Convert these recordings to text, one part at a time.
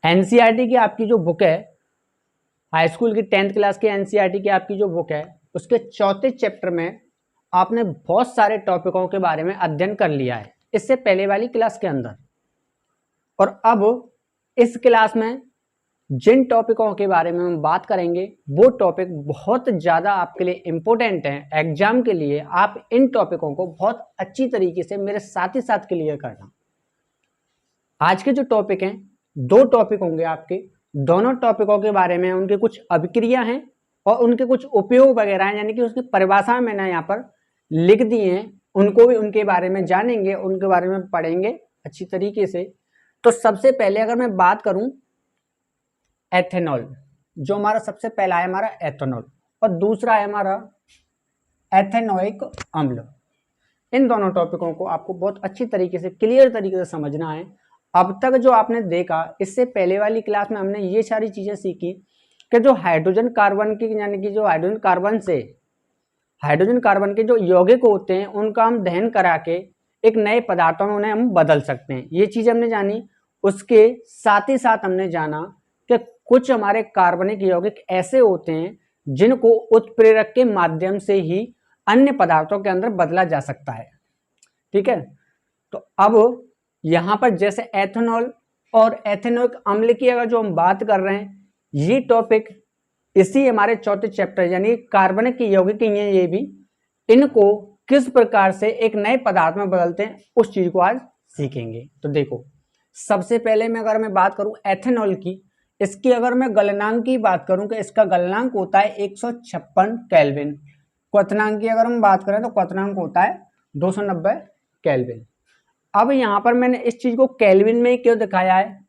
NCERT की आपकी जो बुक है, हाई स्कूल की 10th क्लास की एनसीईआरटी की आपकी जो बुक है, उसके चौथे चैप्टर में आपने बहुत सारे टॉपिकों के बारे में अध्ययन कर लिया है इससे पहले वाली क्लास के अंदर। और अब इस क्लास में जिन टॉपिकों के बारे में हम बात करेंगे वो टॉपिक बहुत ज़्यादा आपके लिए इम्पोर्टेंट हैं एग्जाम के लिए। आप इन टॉपिकों को बहुत अच्छी तरीके से मेरे साथ ही साथ क्लियर करना। आज के जो टॉपिक हैं, 2 टॉपिक होंगे आपके, दोनों टॉपिकों के बारे में उनके कुछ अभिक्रिया हैं और उनके कुछ उपयोग वगैरह हैं, यानी कि उसकी परिभाषा मैंने यहाँ पर लिख दी हैं, उनको भी उनके बारे में जानेंगे, उनके बारे में पढ़ेंगे अच्छी तरीके से। तो सबसे पहले अगर मैं बात करूं एथेनॉल, जो हमारा सबसे पहला है हमारा एथेनॉल और दूसरा है हमारा एथेनोइक अम्ल। इन दोनों टॉपिकों को आपको बहुत अच्छी तरीके से क्लियर तरीके से समझना है। अब तक जो आपने देखा, इससे पहले वाली क्लास में हमने ये सारी चीजें सीखी कि जो हाइड्रोजन कार्बन की, यानी कि जो हाइड्रोजन कार्बन के जो यौगिक होते हैं उनका हम दहन करा के एक नए पदार्थों में उन्हें हम बदल सकते हैं, ये चीज हमने जानी। उसके साथ ही साथ हमने जाना कि कुछ हमारे कार्बनिक यौगिक ऐसे होते हैं जिनको उत्प्रेरक के माध्यम से ही अन्य पदार्थों के अंदर बदला जा सकता है। ठीक है, तो अब यहां पर जैसे एथेनॉल और एथेनोइक अम्ल की अगर जो हम बात कर रहे हैं, ये टॉपिक इसी हमारे चौथे चैप्टर यानी कार्बनिक यौगिक हैं, ये भी इनको किस प्रकार से एक नए पदार्थ में बदलते हैं उस चीज को आज सीखेंगे। तो देखो, सबसे पहले मैं अगर मैं बात करूं एथेनॉल की, इसकी अगर मैं गलनांक की बात करूं कि इसका गलनांक होता है 156 केल्विन। क्वथनांक की अगर हम बात करें तो क्वथनांक होता है 290 केल्विन। अब यहाँ पर मैंने इस चीज को केल्विन में क्यों दिखाया है,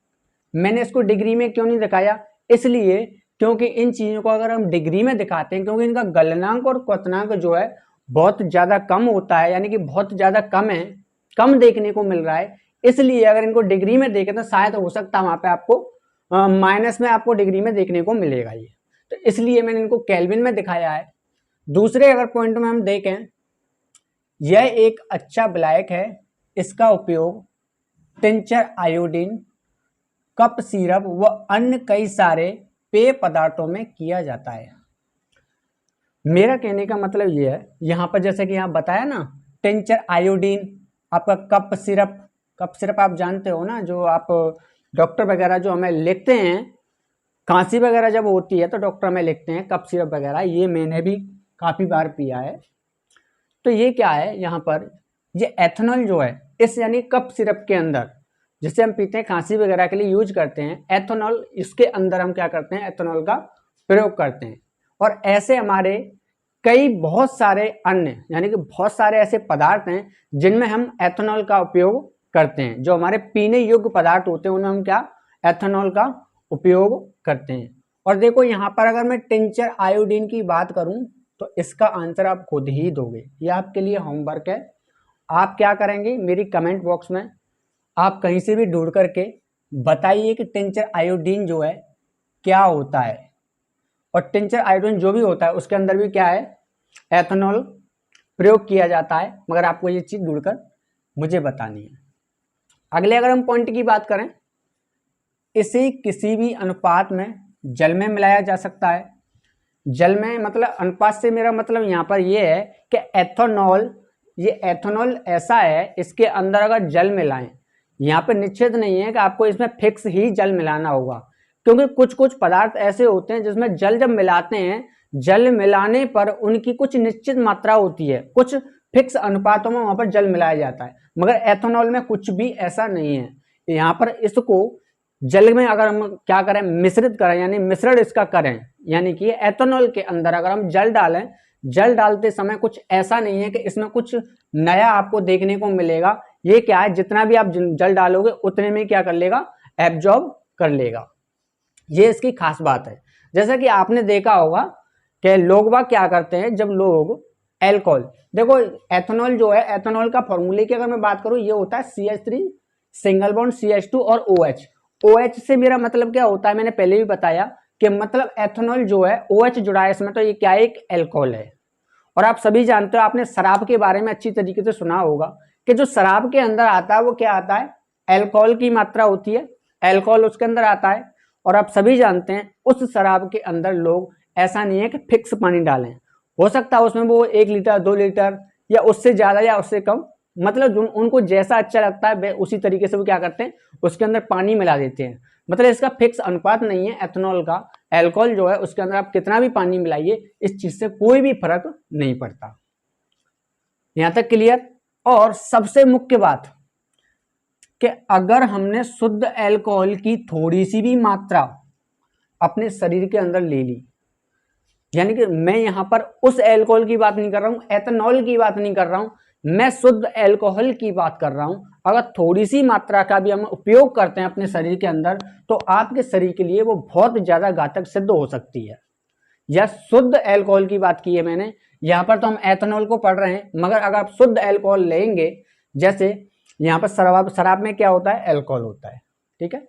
मैंने इसको डिग्री में क्यों नहीं दिखाया, इसलिए क्योंकि इन चीजों को अगर हम डिग्री में दिखाते हैं, क्योंकि इनका गलनांक और क्वथनांक जो है बहुत ज्यादा कम होता है, यानी कि बहुत ज्यादा कम है, कम देखने को मिल रहा है, इसलिए अगर इनको डिग्री में देखें तो शायद हो सकता है वहां पे आपको माइनस में आपको डिग्री में देखने को मिलेगा ये, तो इसलिए मैंने इनको केल्विन में दिखाया है। दूसरे अगर पॉइंट में हम देखें, यह एक अच्छा विलायक है, इसका उपयोग टिंचर, आयोडीन, कप सिरप व अन्य कई सारे पेय पदार्थों में किया जाता है। मेरा कहने का मतलब यह है, यहां पर जैसे कि यहाँ बताया ना, टिंचर, आयोडीन, आपका कप सिरप आप जानते हो ना, जो आप डॉक्टर वगैरह जो हमें लिखते हैं, खांसी वगैरह जब होती है तो डॉक्टर हमें लिखते हैं कप सिरप वगैरह, ये मैंने भी काफी बार पिया है। तो ये क्या है, यहाँ पर ये एथेनॉल जो है इस यानी कप सिरप के अंदर, जिसे हम पीते हैं खांसी वगैरह के लिए यूज करते हैं, एथेनॉल इसके अंदर हम क्या करते हैं, एथेनॉल का प्रयोग करते हैं। और ऐसे हमारे कई बहुत सारे अन्य यानी कि बहुत सारे ऐसे पदार्थ हैं जिनमें हम एथेनॉल का उपयोग करते हैं, जो हमारे पीने योग्य पदार्थ होते हैं उनमें हम क्या एथेनॉल का उपयोग करते हैं। और देखो यहाँ पर अगर मैं टिंचर आयोडीन की बात करूं तो इसका आंसर आप खुद ही दोगे, ये आपके लिए होमवर्क है। आप क्या करेंगे, मेरी कमेंट बॉक्स में आप कहीं से भी ढूंढ करके बताइए कि टिंचर आयोडीन जो है क्या होता है, और टिंचर आयोडीन जो भी होता है उसके अंदर भी क्या है, एथेनॉल प्रयोग किया जाता है, मगर आपको ये चीज ढूंढकर मुझे बतानी है। अगले अगर हम पॉइंट की बात करें, इसे किसी भी अनुपात में जल में मिलाया जा सकता है। जल में मतलब अनुपात से मेरा मतलब यहाँ पर यह है कि एथेनॉल, ये एथेनॉल ऐसा है इसके अंदर अगर जल मिलाएं, यहाँ पर निश्चित नहीं है कि आपको इसमें फिक्स ही जल मिलाना होगा, क्योंकि कुछ कुछ पदार्थ ऐसे होते हैं जिसमें जल जब मिलाते हैं, जल मिलाने पर उनकी कुछ निश्चित मात्रा होती है, कुछ फिक्स अनुपातों में वहां पर जल मिलाया जाता है, मगर एथेनॉल में कुछ भी ऐसा नहीं है। यहाँ पर इसको जल में अगर हम क्या करें, मिश्रित करें, यानी मिश्रण इसका करें, यानी कि एथेनॉल के अंदर अगर हम जल डालें, जल डालते समय कुछ ऐसा नहीं है कि इसमें कुछ नया आपको देखने को मिलेगा। ये क्या है, जितना भी आप जल डालोगे उतने में क्या कर लेगा, एब्जॉर्ब कर लेगा। ये इसकी खास बात है। जैसा कि आपने देखा होगा कि लोग बाग क्या करते हैं, जब लोग एल्कोहल, देखो एथेनॉल जो है, एथेनॉल का फॉर्मूले की अगर मैं बात करूं, ये होता है CH3 सिंगल बॉन्ड CH2 और OH। OH से मेरा मतलब क्या होता है, मैंने पहले भी बताया कि मतलब एथेनॉल जो है OH जुड़ा है इसमें, तो ये क्या है, एक एल्कोहल है। और आप सभी जानते हो, आपने शराब के बारे में अच्छी तरीके से सुना होगा कि जो शराब के अंदर आता है वो क्या आता है, एल्कोहल की मात्रा होती है। अल्कोहल उसके अंदर आता है। और आप सभी जानते हैं उस शराब के अंदर लोग ऐसा नहीं है कि फिक्स पानी डालें, हो सकता है उसमें वो 1 लीटर 2 लीटर या उससे ज़्यादा या उससे कम, मतलब जो उनको जैसा अच्छा लगता है उसी तरीके से वो क्या करते हैं उसके अंदर पानी मिला देते हैं। मतलब इसका फिक्स अनुपात नहीं है एथेनॉल का। अल्कोहल जो है उसके अंदर आप कितना भी पानी मिलाइए इस चीज से कोई भी फर्क नहीं पड़ता। यहां तक क्लियर। और सबसे मुख्य बात कि अगर हमने शुद्ध अल्कोहल की थोड़ी सी भी मात्रा अपने शरीर के अंदर ले ली, यानी कि मैं यहां पर उस अल्कोहल की बात नहीं कर रहा हूं, एथेनॉल की बात नहीं कर रहा हूं, मैं शुद्ध अल्कोहल की बात कर रहा हूं। अगर थोड़ी सी मात्रा का भी हम उपयोग करते हैं अपने शरीर के अंदर तो आपके शरीर के लिए वो बहुत ज्यादा घातक सिद्ध हो सकती है। या शुद्ध अल्कोहल की बात की है मैंने, यहाँ पर तो हम एथेनॉल को पढ़ रहे हैं, मगर अगर आप शुद्ध अल्कोहल लेंगे, जैसे यहाँ पर शराब में क्या होता है, अल्कोहल होता है, ठीक है।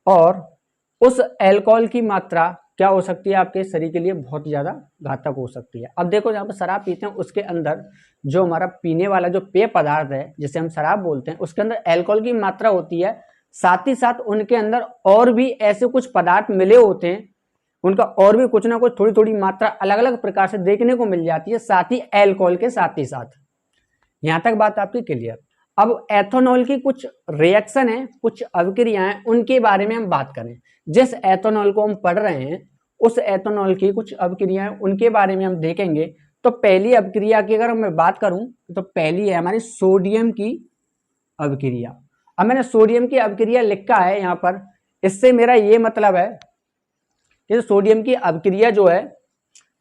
और उस अल्कोहल की मात्रा क्या हो सकती है आपके शरीर के लिए बहुत ज्यादा घातक हो सकती है। अब देखो, जहाँ पर शराब पीते हैं उसके अंदर जो हमारा पीने वाला जो पेय पदार्थ है जिसे हम शराब बोलते हैं उसके अंदर अल्कोहल की मात्रा होती है, साथ ही साथ उनके अंदर और भी ऐसे कुछ पदार्थ मिले होते हैं, उनका और भी कुछ ना कुछ थोड़ी थोड़ी मात्रा अलग अलग प्रकार से देखने को मिल जाती है, साथ ही अल्कोहल के साथ ही साथ। यहां तक बात आपकी क्लियर। अब एथेनॉल की कुछ रिएक्शन है, कुछ अभिक्रिया हैं, उनके बारे में हम बात करें। जिस एथेनॉल को हम पढ़ रहे हैं उस एथेनॉल की कुछ अभिक्रिया उनके बारे में हम देखेंगे। तो पहली अभिक्रिया की अगर मैं बात करूं तो पहली है हमारी सोडियम की अभिक्रिया। अब मैंने सोडियम की अभिक्रिया लिखा है यहाँ पर, इससे मेरा ये मतलब है कि सोडियम की अभिक्रिया जो है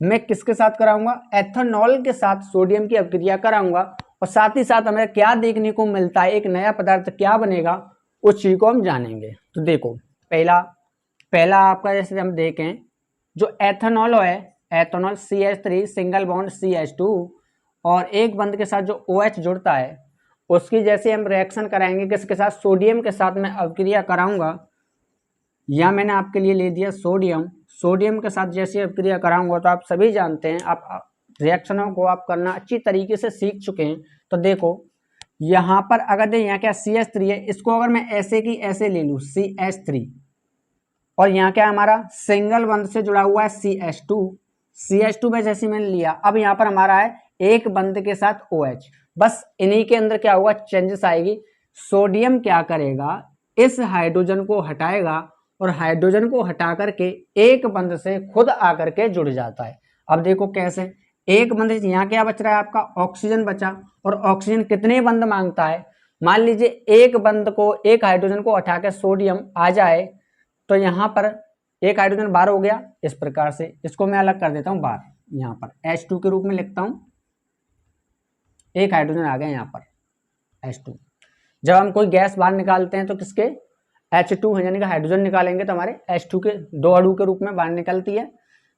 मैं किसके साथ कराऊंगा, एथेनॉल के साथ सोडियम की अभिक्रिया कराऊंगा। और साथ ही साथ हमें क्या देखने को मिलता है, एक नया पदार्थ क्या बनेगा उस चीज को हम जानेंगे। तो देखो, पहला आपका जैसे हम देखें जो एथेनॉल है, ethanol CH3 single bond CH2 और एक बंद के साथ जो OH जुड़ता है उसकी जैसे हम रिएक्शन कराएंगे किसके साथ, सोडियम के साथ मैं अभिक्रिया कराऊंगा। या मैंने आपके लिए ले दिया सोडियम के साथ जैसे अभिक्रिया कराऊंगा तो आप सभी जानते हैं, आप रिएक्शनों को आप करना अच्छी तरीके से सीख चुके हैं। तो देखो यहाँ पर अगर यहाँ क्या CH3 है, इसको अगर मैं ऐसे की ऐसे ले लूँ CH3, और यहाँ क्या हमारा सिंगल बंद से जुड़ा हुआ है CH2 में जैसे मैंने लिया, अब यहाँ पर हमारा है एक बंद के साथ OH, बस इन्हीं के अंदर क्या हुआ, चेंजेस आएगी। सोडियम क्या करेगा, इस हाइड्रोजन को हटाएगा और हाइड्रोजन को हटा करके एक बंद से खुद आकर के जुड़ जाता है। अब देखो कैसे, एक बंद से यहाँ क्या बच रहा है आपका, ऑक्सीजन बचा, और ऑक्सीजन कितने बंद मांगता है, मान लीजिए एक बंद को, एक हाइड्रोजन को हटा के सोडियम आ जाए तो यहाँ पर एक हाइड्रोजन बाहर हो गया। इस प्रकार से इसको मैं अलग कर देता हूँ बाहर, यहाँ पर H2 के रूप में लिखता हूँ, एक हाइड्रोजन आ गया यहाँ पर H2। जब हम कोई गैस बाहर निकालते हैं तो किसके, H2 है, यानी कि हाइड्रोजन निकालेंगे तो हमारे H2 के दो अणु के रूप में बाहर निकलती है।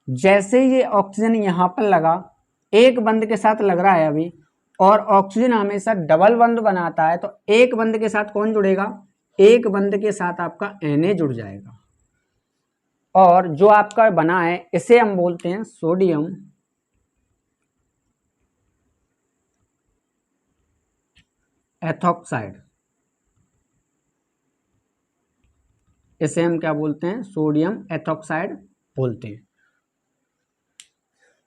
जैसे ये ऑक्सीजन यहाँ पर लगा, एक बंद के साथ लग रहा है अभी, और ऑक्सीजन हमेशा डबल बंद बनाता है, तो एक बंद के साथ कौन जुड़ेगा, एक बंद के साथ आपका Na जुड़ जाएगा, और जो आपका बना है इसे हम बोलते हैं सोडियम एथॉक्साइड। इसे हम क्या बोलते हैं, सोडियम एथॉक्साइड बोलते हैं।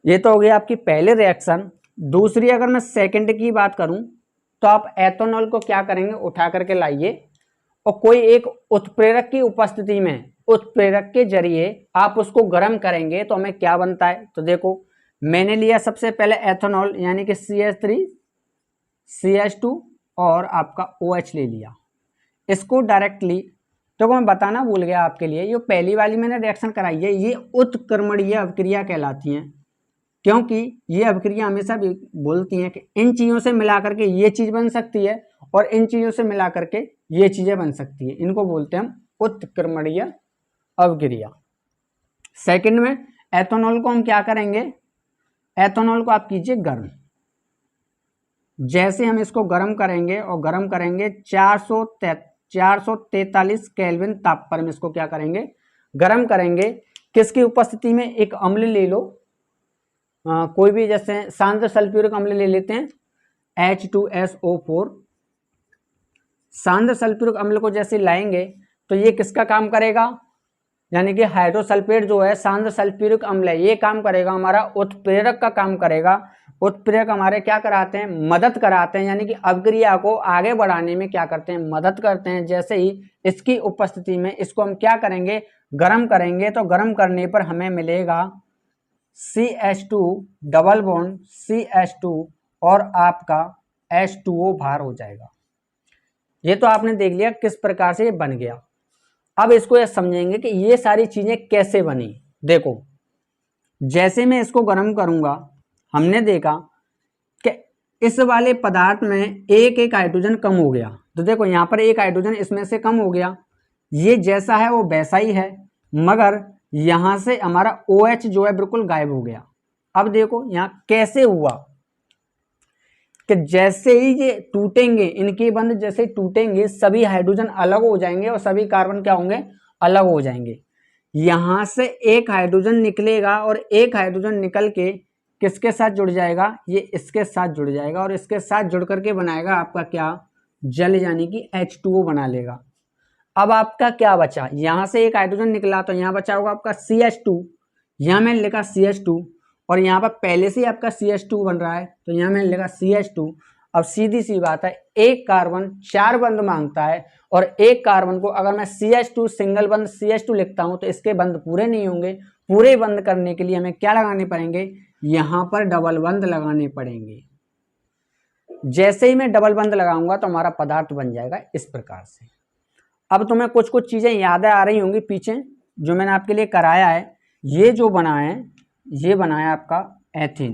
ये तो हो गया आपकी पहले रिएक्शन। दूसरी अगर मैं सेकंड की बात करूं तो आप एथेनॉल को क्या करेंगे, उठा करके लाइए और कोई एक उत्प्रेरक की उपस्थिति में, उत्प्रेरक के जरिए आप उसको गर्म करेंगे तो हमें क्या बनता है। तो देखो मैंने लिया सबसे पहले एथेनॉल यानी कि CH3 CH2 और आपका OH ले लिया, इसको डायरेक्टली, तो मैं बताना भूल गया आपके लिए, ये पहली वाली मैंने रिएक्शन कराई है, ये उत्क्रमणीय अभिक्रिया कहलाती हैं, क्योंकि ये अभिक्रिया हमेशा भी बोलती हैं कि इन चीज़ों से मिला करके ये चीज़ बन सकती है और इन चीज़ों से मिला करके ये चीज़ें बन सकती है, इनको बोलते हैं हम उत्क्रमणीय अभिक्रिया। सेकंड में एथेनॉल को हम क्या करेंगे, एथेनॉल को आप कीजिए गर्म। जैसे हम इसको गर्म करेंगे और गर्म करेंगे 443 केल्विन ताप पर हम इसको क्या करेंगे, गर्म करेंगे। किसकी उपस्थिति में, एक अम्ल ले लो, कोई भी, जैसे सांद्र सल्फ्यूरिक अम्ल ले लेते हैं H2SO4। सांद्र सल्फ्यूरिक अम्ल को जैसे लाएंगे तो ये किसका काम करेगा, यानी कि हाइड्रोसल्फेट जो है सांद्र सल्फ्यूरिक अम्ल है, ये काम करेगा हमारा उत्प्रेरक का काम करेगा। उत्प्रेरक हमारे क्या कराते हैं, मदद कराते हैं, यानी कि अभिक्रिया को आगे बढ़ाने में क्या करते हैं, मदद करते हैं। जैसे ही इसकी उपस्थिति में इसको हम क्या करेंगे, गर्म करेंगे, तो गर्म करने पर हमें मिलेगा CH2 डबल बॉन्ड CH2 और आपका H2O बाहर हो जाएगा। ये तो आपने देख लिया किस प्रकार से ये बन गया। अब इसको ये समझेंगे कि ये सारी चीजें कैसे बनी। देखो जैसे मैं इसको गर्म करूंगा, हमने देखा कि इस वाले पदार्थ में एक एक हाइड्रोजन कम हो गया, तो देखो यहाँ पर एक हाइड्रोजन इसमें से कम हो गया, ये जैसा है वो वैसा ही है, मगर यहां से हमारा OH जो है बिल्कुल गायब हो गया। अब देखो यहाँ कैसे हुआ कि जैसे ही ये टूटेंगे, इनके बंध जैसे टूटेंगे, सभी हाइड्रोजन अलग हो जाएंगे और सभी कार्बन क्या होंगे, अलग हो जाएंगे। यहां से एक हाइड्रोजन निकलेगा और एक हाइड्रोजन निकल के किसके साथ जुड़ जाएगा, ये इसके साथ जुड़ जाएगा और इसके साथ जुड़ करके बनाएगा आपका क्या, जल, यानी कि H2O बना लेगा। अब आपका क्या बचा, यहां से एक हाइड्रोजन निकला तो यहाँ बचा होगा आपका CH2, यहाँ मैंने लिखा CH2 और यहाँ पर पहले से ही आपका CH2 बन रहा है तो यहाँ मैंने लिखा CH2। अब सीधी सी बात है, एक कार्बन 4 बंध मांगता है और एक कार्बन को अगर मैं CH2 सिंगल बंध CH2 लिखता हूं तो इसके बंध पूरे नहीं होंगे। पूरे बंध करने के लिए हमें क्या लगाने पड़ेंगे, यहां पर डबल बंध लगाने पड़ेंगे। जैसे ही मैं डबल बंध लगाऊंगा तो हमारा पदार्थ बन जाएगा इस प्रकार से। अब तुम्हें कुछ कुछ चीजें याद आ रही होंगी पीछे जो मैंने आपके लिए कराया है। ये जो बना है, ये बनाया आपका एथीन,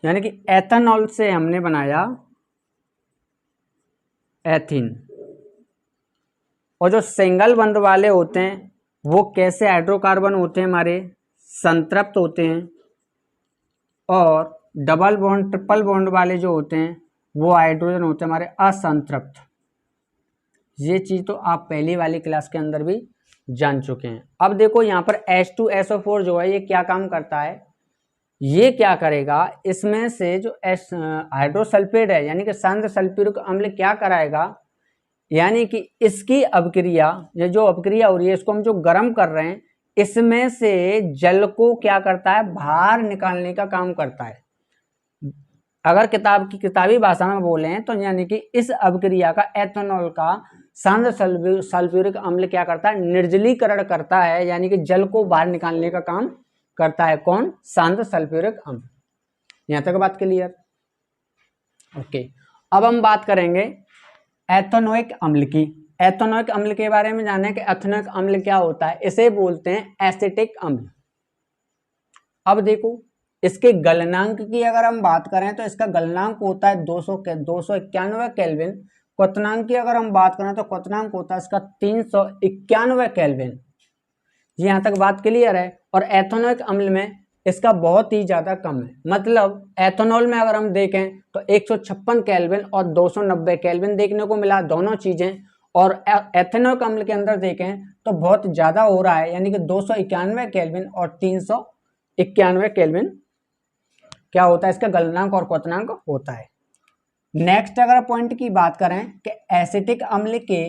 यानी कि एथेनॉल से हमने बनाया एथीन। और जो सिंगल बंध वाले होते हैं वो कैसे हाइड्रोकार्बन होते हैं, हमारे संतृप्त होते हैं, और डबल बॉन्ड ट्रिपल बॉन्ड वाले जो होते हैं वो हाइड्रोजन होते हैं हमारे असंतृप्त। ये चीज तो आप पहली वाली क्लास के अंदर भी जान चुके हैं। अब देखो यहाँ पर H2SO4 जो है ये क्या काम करता है, ये क्या करेगा, इसमें से जो हाइड्रोसल्फेट है यानी कि सांद्र सल्फ्यूरिक अम्ल क्या कराएगा, यानी कि इसकी अभिक्रिया, ये जो अभिक्रिया हो रही है इसको हम जो गर्म कर रहे हैं, इसमें से जल को क्या करता है, बाहर निकालने का काम करता है। अगर किताबी भाषा में बोले तो यानी कि इस अभिक्रिया का एथेनॉल का सांद्र सल्फ्यूरिक अम्ल क्या करता है, निर्जलीकरण करता है, यानी कि जल को बाहर निकालने का काम करता है। कौन, सांद्र सल्फ्यूरिक अम्ल। यहां तक बात क्लियर, ओके। अब हम बात करेंगे एथेनोइक अम्ल की। एथेनोइक अम्ल के बारे में जाने कि एथेनोइक अम्ल क्या होता है, इसे बोलते हैं एसिटिक अम्ल। अब देखो इसके गलनांक की अगर हम बात करें तो इसका गलनांक होता है 291 केल्विन। क्वथनांक की अगर हम बात करें तो क्वथनांक होता है इसका 391 केल्विन। यहां तक बात क्लियर है। और एथेनोइक अम्ल में इसका बहुत ही ज्यादा कम है, मतलब एथेनॉल में अगर हम देखें तो 156 केल्विन और 290 केल्विन देखने को मिला, दोनों चीजें। और एथेनोइक अम्ल के अंदर देखें तो बहुत ज्यादा हो रहा है, यानी कि 291 केल्विन और 391 केल्विन क्या होता है, इसका गलनांक और क्वथनांक होता है। नेक्स्ट अगर पॉइंट की बात करें कि एसिटिक अम्ल के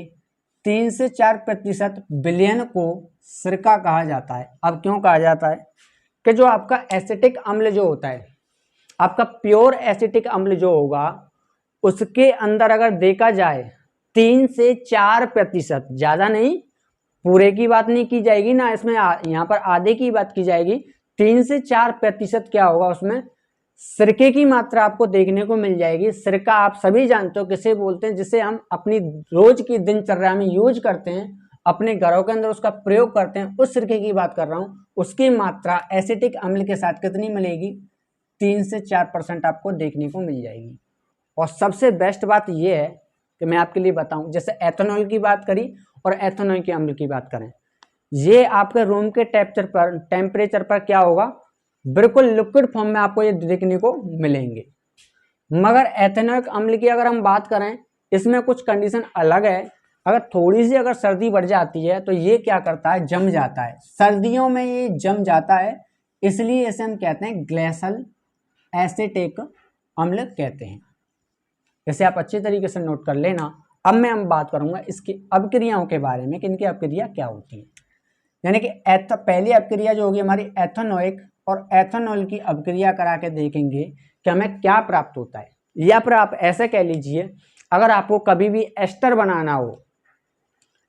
3 से 4% विलयन को सिरका कहा जाता है। अब क्यों कहा जाता है कि जो आपका एसिटिक अम्ल जो होता है, आपका प्योर एसिटिक अम्ल जो होगा उसके अंदर अगर देखा जाए 3 से 4%, ज्यादा नहीं, पूरे की बात नहीं की जाएगी ना, इसमें यहाँ पर आधे की बात की जाएगी। 3 से 4% क्या होगा, उसमें सिरके की मात्रा आपको देखने को मिल जाएगी। सिरका आप सभी जानते हो किसे बोलते हैं, जिसे हम अपनी रोज की दिनचर्या में यूज करते हैं, अपने घरों के अंदर उसका प्रयोग करते हैं, उस सिरके की बात कर रहा हूं। उसकी मात्रा एसिटिक अम्ल के साथ कितनी मिलेगी, 3 से 4% आपको देखने को मिल जाएगी। और सबसे बेस्ट बात यह है कि मैं आपके लिए बताऊं, जैसे एथेनॉल की बात करी और एथेनॉल के अम्ल की बात करें, ये आपके रूम के टेम्परेचर पर क्या होगा, बिल्कुल लिक्विड फॉर्म में आपको ये देखने को मिलेंगे। मगर एथेनोइक अम्ल की अगर हम बात करें, इसमें कुछ कंडीशन अलग है। अगर थोड़ी सी अगर सर्दी बढ़ जाती है तो ये क्या करता है, जम जाता है। सर्दियों में ये जम जाता है, इसलिए इसे हम कहते हैं ग्लेशियल एसिटिक अम्ल कहते हैं। इसे आप अच्छी तरीके से नोट कर लेना। अब मैं बात करूंगा इसकी अपक्रियाओं के बारे में कि इनकी अपक्रिया क्या होती है। यानी कि पहली अपक्रिया जो होगी हमारी एथेनोइक, और एथेनॉल की अपक्रिया करा के देखेंगे कि हमें क्या प्राप्त होता है। या फिर आप ऐसे कह लीजिए, अगर आपको कभी भी एस्टर बनाना हो,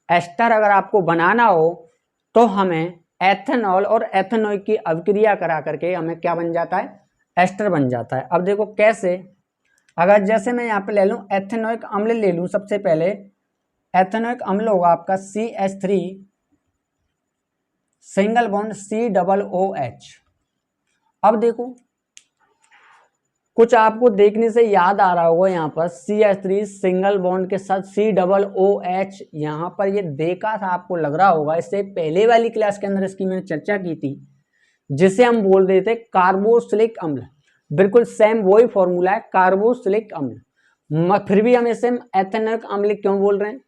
एस्टर अगर आपको बनाना हो तो हमें एथेनॉल और एथेनोइक की अपक्रिया करा करके हमें क्या बन जाता है, एस्टर बन जाता है। अब देखो कैसे, अगर जैसे मैं यहाँ पे ले लूँ एथेनोइक अम्ल ले लूँ, सबसे पहले एथेनोइक अम्ल होगा आपका CH3 सिंगल बॉन्ड COOH। अब देखो कुछ आपको देखने से याद आ रहा होगा, यहाँ पर CH3 सिंगल बॉन्ड के साथ COOH, यहाँ पर ये देखा था, आपको लग रहा होगा, इससे पहले वाली क्लास के अंदर इसकी मैंने चर्चा की थी, जिसे हम बोल देते कार्बोक्सिलिक अम्ल। बिल्कुल सेम वही फॉर्मूला है, कार्बोक्सिलिक अम्ल। फिर भी हम इसे एथेनोइक अम्ल क्यों बोल रहे हैं,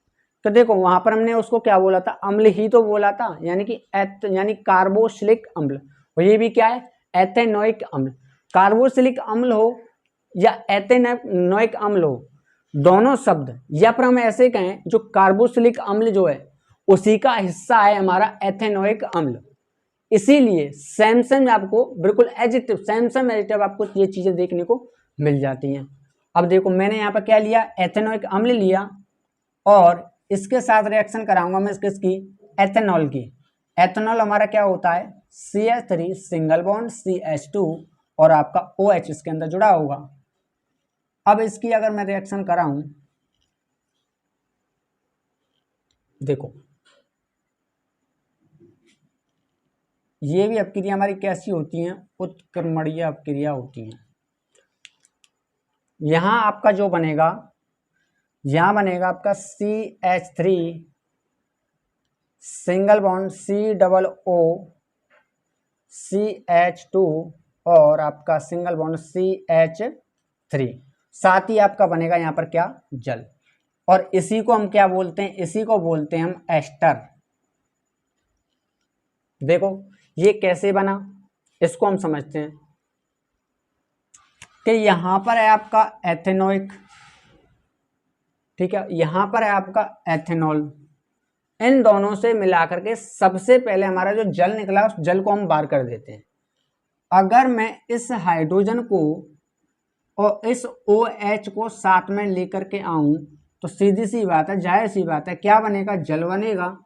तो देखो वहां पर हमने उसको क्या बोला था, अम्ल ही तो बोला था, यानी कार्बोक्सिलिक अम्ल, और ये भी क्या है, एथेनोइक अम्ल। कार्बोक्सिलिक अम्ल हो या एथेनोइक अम्ल हो, दोनों शब्द, या फिर हम ऐसे कहें जो कार्बोक्सिलिक अम्ल जो है उसी का हिस्सा है हमारा एथेनोइक अम्ल। इसीलिए सेम आपको बिल्कुल एडिटिव, सेम एडिटिव आपको ये चीजें देखने को मिल जाती हैं। अब देखो मैंने यहाँ पर क्या लिया, एथेनोइक अम्ल लिया, और इसके साथ रिएक्शन कराऊंगा मैं किसकी, एथेनॉल की। एथेनॉल हमारा क्या होता है, CH3 सिंगल बॉन्ड CH2 और आपका OH इसके अंदर जुड़ा होगा। अब इसकी अगर मैं रिएक्शन कराऊं, देखो ये भी अपक्रिया हमारी कैसी होती हैं, उत्क्रमणीय अपक्रिया होती हैं। यहां आपका जो बनेगा, यहां बनेगा आपका CH3 सिंगल बॉन्ड COOCH2 और आपका सिंगल बॉन्ड CH3, साथ ही आपका बनेगा यहाँ पर क्या, जल। और इसी को हम क्या बोलते हैं, इसी को बोलते हैं हम एस्टर। देखो ये कैसे बना, इसको हम समझते हैं कि यहां पर है आपका एथेनोइक, ठीक है, यहां पर है आपका एथेनॉल। इन दोनों से मिलाकर के सबसे पहले हमारा जो जल निकला उस जल को हम बाहर कर देते हैं। अगर मैं इस हाइड्रोजन को और इस OH को साथ में लेकर के आऊं तो सीधी सी बात है, जाहिर सी बात है, क्या बनेगा, जल बनेगा।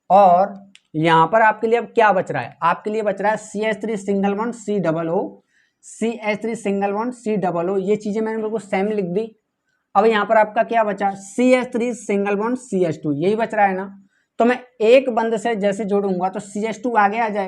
और यहां पर आपके लिए अब क्या बच रहा है, आपके लिए बच रहा है CH3 single bond COO, CH3 single bond COO, ये चीजें मैंने बिल्कुल सेम लिख दी। अब यहाँ पर आपका क्या बचा, CH3 सिंगल बॉन्ड CH2, यही बच रहा है ना। तो मैं एक बंद से जैसे जोड़ूंगा तो CH2 आगे आ जाएगा।